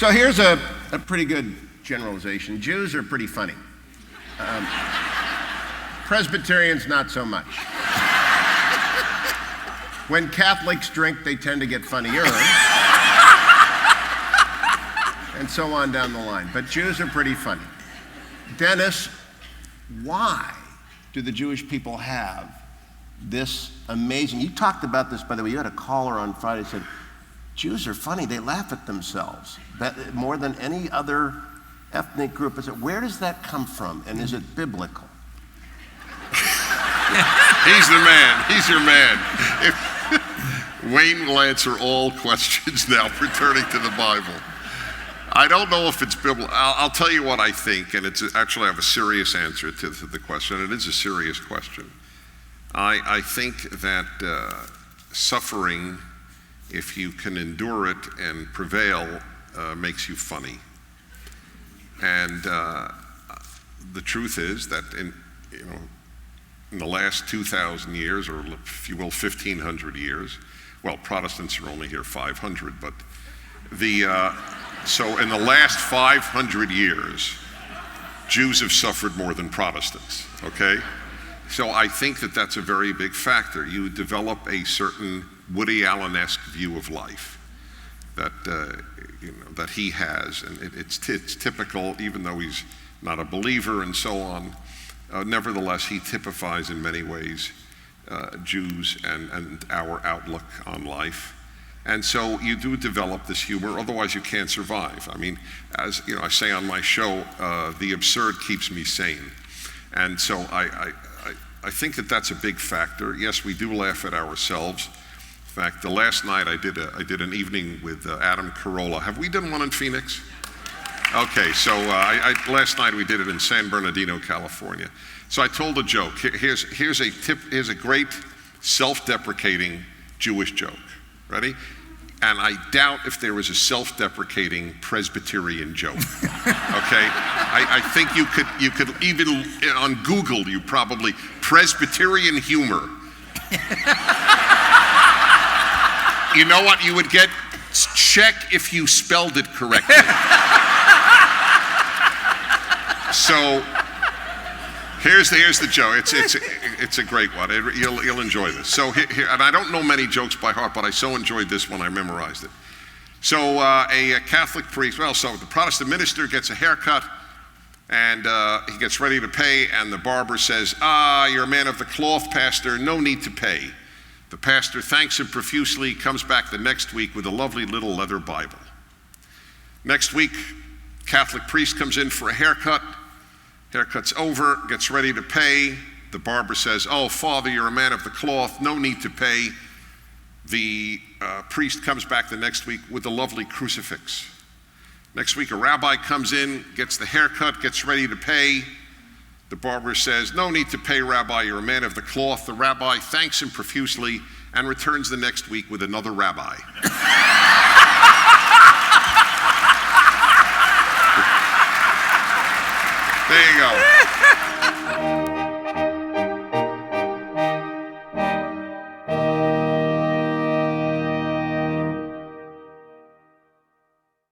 So here's a pretty good generalization. Jews are pretty funny. Presbyterians, not so much. When Catholics drink, they tend to get funnier. And so on down the line. But Jews are pretty funny. Dennis, why do the Jewish people have this amazing... You talked about this, by the way. You had a caller on Friday who said, Jews are funny. They laugh at themselves more than any other ethnic group. I said, where does that come from? And is it biblical? He's the man. He's your man. Wayne will answer all questions now pertaining to the Bible. I don't know if it's biblical. I'll tell you what I think, and it's actually I have a serious answer to the question. It is a serious question. I think that suffering, if you can endure it and prevail, makes you funny. And the truth is that in the last 2,000 years, or if you will, 1,500 years, well, Protestants are only here 500, but so in the last 500 years, Jews have suffered more than Protestants, okay? So I think that that's a very big factor. You develop a certain Woody Allen-esque view of life that that he has, and it's typical, even though he's not a believer and so on. Nevertheless, he typifies in many ways Jews and our outlook on life. And so you do develop this humor, otherwise you can't survive. I mean, as I say on my show, the absurd keeps me sane. And so I think that that's a big factor. Yes, we do laugh at ourselves. In fact, the last night I did an evening with Adam Carolla. Have we done one in Phoenix? Okay, so last night we did it in San Bernardino, California. So I told a joke. Here's a great self-deprecating Jewish joke. Ready? And I doubt if there was a self-deprecating Presbyterian joke. Okay? I think you could even on Google you probably Presbyterian humor. You know what you would get? Check if you spelled it correctly. So here's the joke. It's a great one. You'll enjoy this. So here, and I don't know many jokes by heart, but I so enjoyed this one I memorized it. So a Catholic priest, so the Protestant minister gets a haircut, and he gets ready to pay, and the barber says, "You're a man of the cloth, pastor. No need to pay." The pastor thanks him profusely, comes back the next week with a lovely little leather Bible. Next week, Catholic priest comes in for a haircut. Haircut's over, gets ready to pay. The barber says, "Oh, Father, you're a man of the cloth. No need to pay." The priest comes back the next week with a lovely crucifix. Next week, a rabbi comes in, gets the haircut, gets ready to pay. The barber says, "No need to pay, Rabbi, you're a man of the cloth." The rabbi thanks him profusely and returns the next week with another rabbi. There you go.